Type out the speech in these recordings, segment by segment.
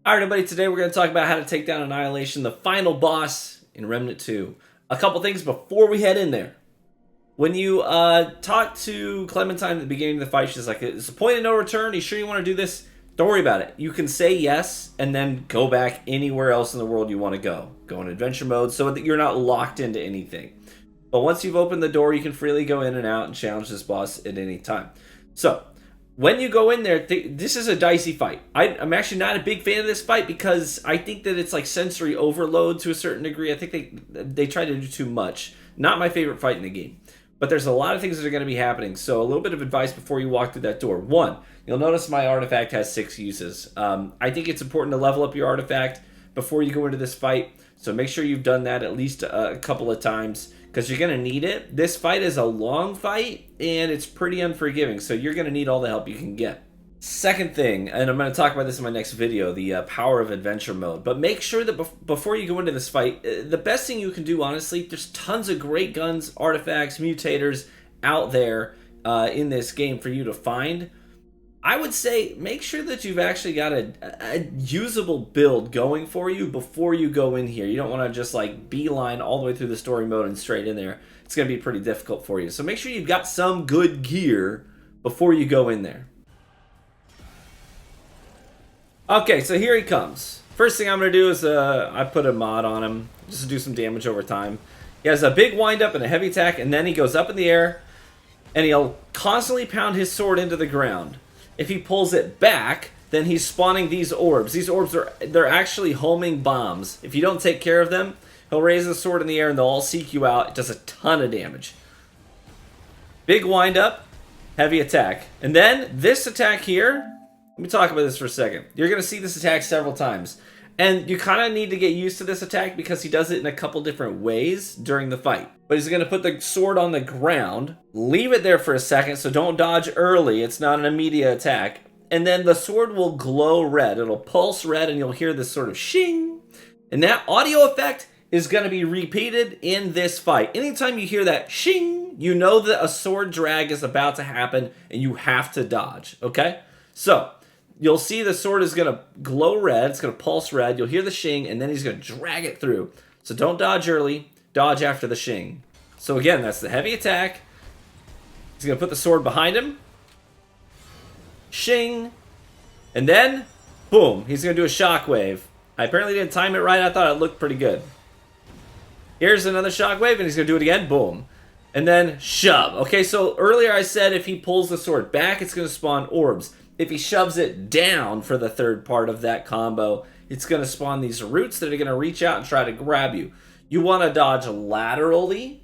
Alright everybody, today we're going to talk about how to take down Annihilation, the final boss in Remnant 2. A couple things before we head in there. When you talk to Clementine at the beginning of the fight, she's like, it's a point of no return, are you sure you want to do this? Don't worry about it. You can say yes, and then go back anywhere else in the world you want to go. Go in adventure mode so that you're not locked into anything. But once you've opened the door, you can freely go in and out and challenge this boss at any time. So, when you go in there, this is a dicey fight. I'm actually not a big fan of this fight because I think that it's like sensory overload to a certain degree. I think they try to do too much. Not my favorite fight in the game. But there's a lot of things that are going to be happening. So a little bit of advice before you walk through that door. One, you'll notice my artifact has 6 uses. I think it's important to level up your artifact before you go into this fight. So make sure you've done that at least a couple of times, because you're going to need it. This fight is a long fight, and it's pretty unforgiving, so you're going to need all the help you can get. Second thing, and I'm going to talk about this in my next video, the power of adventure mode. But make sure that before you go into this fight, the best thing you can do, honestly, there's tons of great guns, artifacts, mutators out there in this game for you to find. I would say make sure that you've actually got a usable build going for you before you go in here. You don't want to just like beeline all the way through the story mode and straight in there. It's going to be pretty difficult for you. So make sure you've got some good gear before you go in there. Okay, so here he comes. First thing I'm going to do is I put a mod on him just to do some damage over time. He has a big windup and a heavy attack, and then he goes up in the air and he'll constantly pound his sword into the ground. If he pulls it back, then he's spawning these orbs. These orbs they're actually homing bombs. If you don't take care of them, he'll raise the sword in the air and they'll all seek you out. It does a ton of damage. Big windup, heavy attack. And then this attack here, let me talk about this for a second. You're going to see this attack several times. And you kind of need to get used to this attack because he does it in a couple different ways during the fight. But he's going to put the sword on the ground, leave it there for a second, so don't dodge early. It's not an immediate attack. And then the sword will glow red. It'll pulse red and you'll hear this sort of shing. And that audio effect is going to be repeated in this fight. Anytime you hear that shing, you know that a sword drag is about to happen and you have to dodge, okay? So you'll see the sword is going to glow red. It's going to pulse red. You'll hear the shing, and then he's going to drag it through. So don't dodge early. Dodge after the shing. So again, that's the heavy attack. He's going to put the sword behind him. Shing. And then, boom. He's going to do a shockwave. I apparently didn't time it right. I thought it looked pretty good. Here's another shockwave, and he's going to do it again. Boom. And then shove. Okay, so earlier I said if he pulls the sword back, it's going to spawn orbs. If he shoves it down for the third part of that combo, it's going to spawn these roots that are going to reach out and try to grab you. You want to dodge laterally,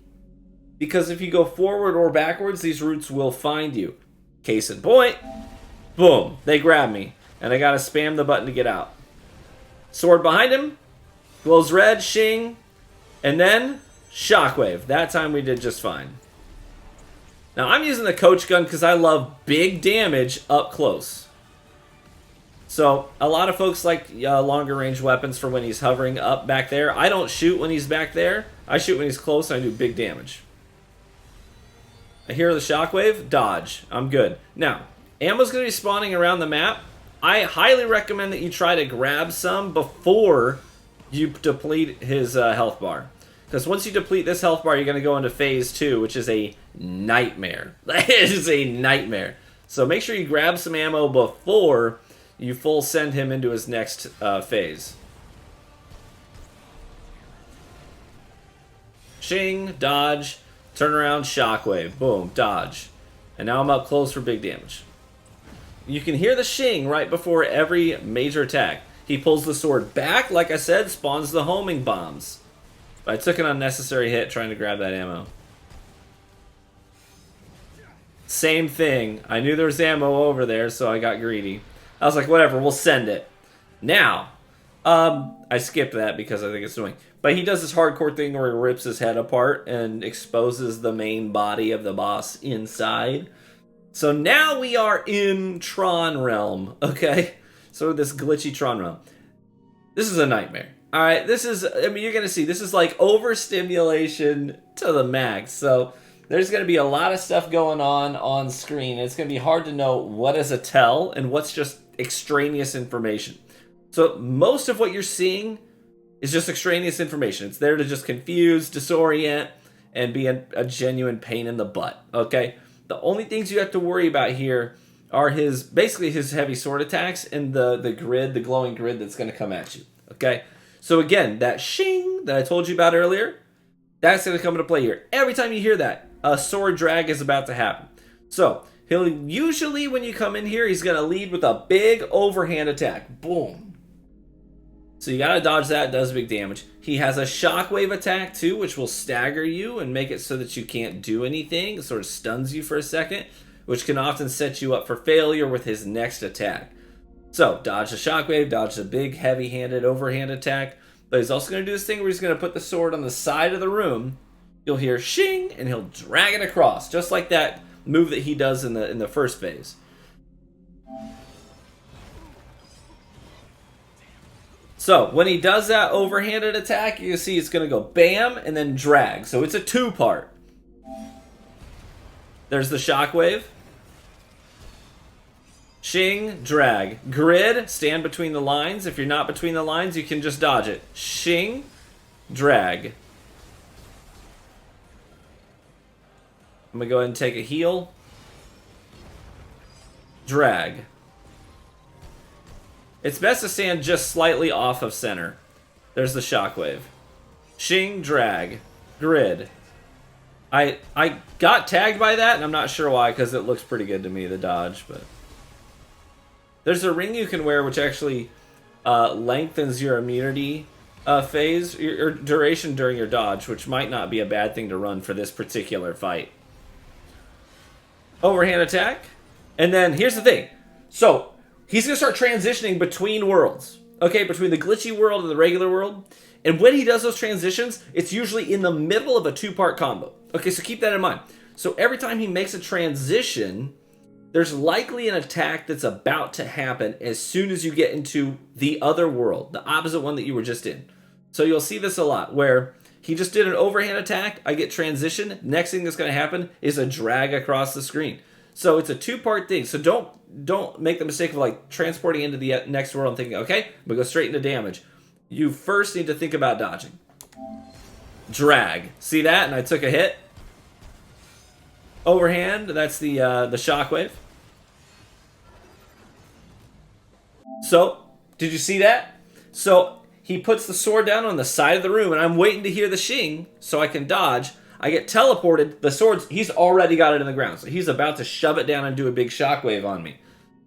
because if you go forward or backwards, these roots will find you. Case in point, boom, they grab me, and I got to spam the button to get out. Sword behind him, glows red, shing, and then shockwave. That time we did just fine. Now, I'm using the coach gun because I love big damage up close. So, a lot of folks like longer range weapons for when he's hovering up back there. I don't shoot when he's back there. I shoot when he's close and I do big damage. I hear the shockwave, dodge. I'm good. Now, ammo's going to be spawning around the map. I highly recommend that you try to grab some before you deplete his health bar. Because once you deplete this health bar, you're going to go into phase 2, which is a nightmare. It is a nightmare. So make sure you grab some ammo before you full send him into his next phase. Shing, dodge, turn around, shockwave, boom, dodge. And now I'm up close for big damage. You can hear the shing right before every major attack. He pulls the sword back, like I said, spawns the homing bombs. I took an unnecessary hit trying to grab that ammo. Same thing. I knew there was ammo over there, so I got greedy. I was like, whatever, we'll send it. Now, I skipped that because I think it's annoying. But he does this hardcore thing where he rips his head apart and exposes the main body of the boss inside. So now we are in Tron realm, okay? So this glitchy Tron realm. This is a nightmare. Alright, this is, I mean, you're going to see, this is like overstimulation to the max. So there's going to be a lot of stuff going on screen. It's going to be hard to know what is a tell and what's just extraneous information. So most of what you're seeing is just extraneous information. It's there to just confuse, disorient, and be a genuine pain in the butt, okay? The only things you have to worry about here are basically his heavy sword attacks and the grid, the glowing grid that's going to come at you, okay? So again, that shing that I told you about earlier, that's going to come into play here. Every time you hear that, a sword drag is about to happen. So he'll usually, when you come in here, he's going to lead with a big overhand attack. Boom. So you got to dodge that. It does big damage. He has a shockwave attack too, which will stagger you and make it so that you can't do anything. It sort of stuns you for a second, which can often set you up for failure with his next attack. So dodge the shockwave, dodge the big heavy-handed overhand attack. But he's also going to do this thing where he's going to put the sword on the side of the room. You'll hear shing, and he'll drag it across, just like that move that he does in the first phase. So when he does that overhanded attack, you can see it's going to go bam and then drag. So it's a two-part. There's the shockwave. Shing, drag. Grid, stand between the lines. If you're not between the lines, you can just dodge it. Shing, drag. I'm going to go ahead and take a heal. Drag. It's best to stand just slightly off of center. There's the shockwave. Shing, drag. Grid. I got tagged by that, and I'm not sure why, because it looks pretty good to me, the dodge, but... There's a ring you can wear which actually lengthens your immunity phase, your duration during your dodge, which might not be a bad thing to run for this particular fight. Overhand attack. And then, here's the thing. So, he's going to start transitioning between worlds. Okay, between the glitchy world and the regular world. And when he does those transitions, it's usually in the middle of a two-part combo. Okay, so keep that in mind. So every time he makes a transition, there's likely an attack that's about to happen as soon as you get into the other world, the opposite one that you were just in. So you'll see this a lot, where he just did an overhand attack, I get transition, next thing that's going to happen is a drag across the screen. So it's a two-part thing. So don't make the mistake of like transporting into the next world and thinking, okay, I'm going to go straight into damage. You first need to think about dodging. Drag. See that? And I took a hit. Overhand, that's the shockwave. So, did you see that? So, he puts the sword down on the side of the room, and I'm waiting to hear the shing so I can dodge. I get teleported. The sword's, he's already got it in the ground, so he's about to shove it down and do a big shockwave on me.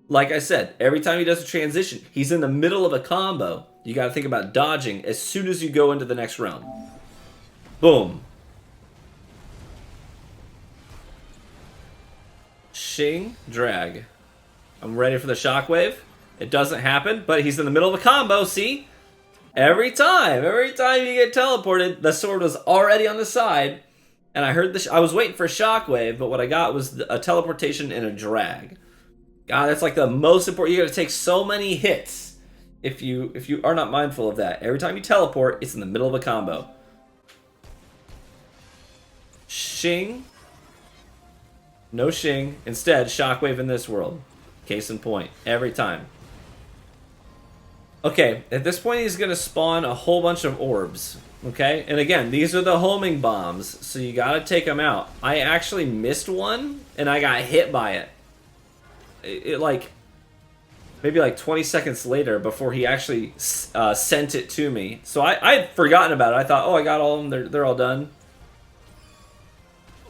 Like I said, every time he does a transition, he's in the middle of a combo. You got to think about dodging as soon as you go into the next realm. Boom. Shing, drag. I'm ready for the shockwave. It doesn't happen, but he's in the middle of a combo, see? Every time you get teleported, the sword was already on the side, and I heard I was waiting for a shockwave, but what I got was a teleportation and a drag. God, that's like the most important. You got to take so many hits if you are not mindful of that. Every time you teleport, it's in the middle of a combo. Shing. No shing. Instead, shockwave in this world. Case in point. Every time. Okay, at this point he's going to spawn a whole bunch of orbs. Okay? And again, these are the homing bombs, so you got to take them out. I actually missed one, and I got hit by it. It like... Maybe like 20 seconds later before he actually sent it to me. So I had forgotten about it. I thought, oh, I got all of them. They're all done.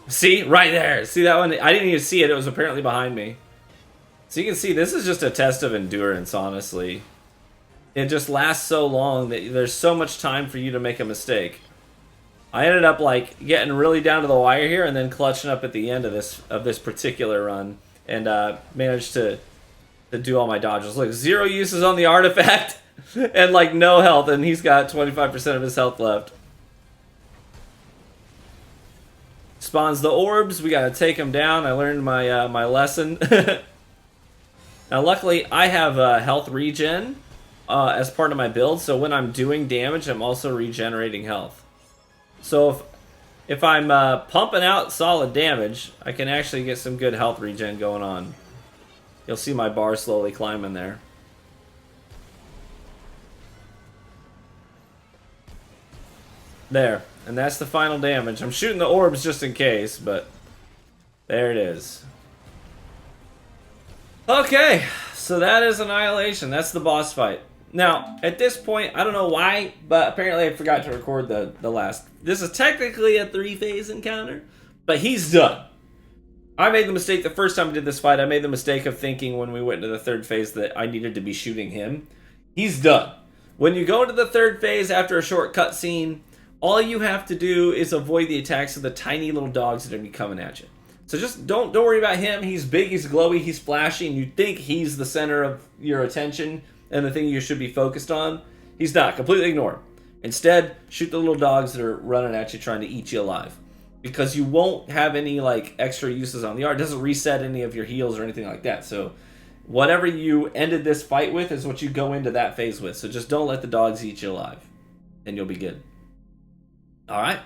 See? Right there. See that one? I didn't even see it. It was apparently behind me. So you can see this is just a test of endurance, honestly. It just lasts so long that there's so much time for you to make a mistake. I ended up like getting really down to the wire here and then clutching up at the end of this particular run and managed to do all my dodges. Look, 0 uses on the artifact and like no health, and he's got 25% of his health left. Spawns the orbs. We gotta take them down. I learned my my lesson. Now, luckily, I have health regen as part of my build, so when I'm doing damage, I'm also regenerating health. So if I'm pumping out solid damage, I can actually get some good health regen going on. You'll see my bar slowly climbing there. There. And that's the final damage. I'm shooting the orbs just in case, but there it is. Okay, so that is Annihilation. That's the boss fight. Now, at this point, I don't know why, but apparently I forgot to record the last. This is technically a 3-phase encounter, but he's done. I made the mistake the first time I did this fight. I made the mistake of thinking when we went into the 3rd phase that I needed to be shooting him. He's done. When you go into the 3rd phase after a short cutscene, all you have to do is avoid the attacks of the tiny little dogs that are going to be coming at you. So just don't worry about him. He's big, he's glowy, he's flashy, and you think he's the center of your attention and the thing you should be focused on. He's not. Completely ignore him. Instead, shoot the little dogs that are running at you trying to eat you alive. Because you won't have any like extra uses on the art. It doesn't reset any of your heals or anything like that. So whatever you ended this fight with is what you go into that phase with. So just don't let the dogs eat you alive. And you'll be good. Alright.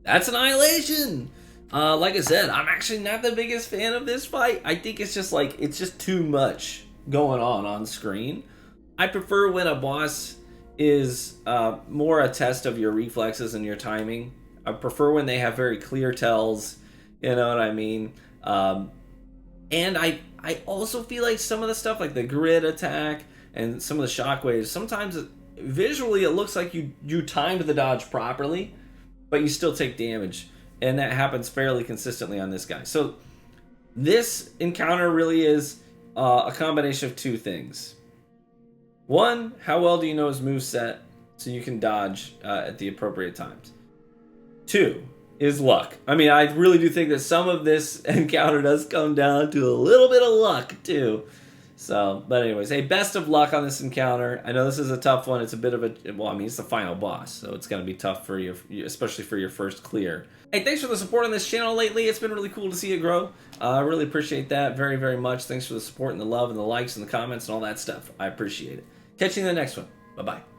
That's Annihilation! Like I said, I'm actually not the biggest fan of this fight. I think it's just like, it's just too much going on screen. I prefer when a boss is more a test of your reflexes and your timing. I prefer when they have very clear tells, you know what I mean? And I also feel like some of the stuff, like the grid attack and some of the shockwaves, sometimes visually it looks like you timed the dodge properly, but you still take damage. And that happens fairly consistently on this guy. So this encounter really is a combination of two things. One, how well do you know his moveset so you can dodge at the appropriate times? 2 is luck. I mean, I really do think that some of this encounter does come down to a little bit of luck, too. So, but anyways, hey, best of luck on this encounter. I know this is a tough one. It's a bit of a, well, I mean, it's the final boss, so it's going to be tough for you, especially for your first clear. Hey, thanks for the support on this channel lately. It's been really cool to see it grow. I really appreciate that very, very much. Thanks for the support and the love and the likes and the comments and all that stuff. I appreciate it. Catch you in the next one. Bye-bye.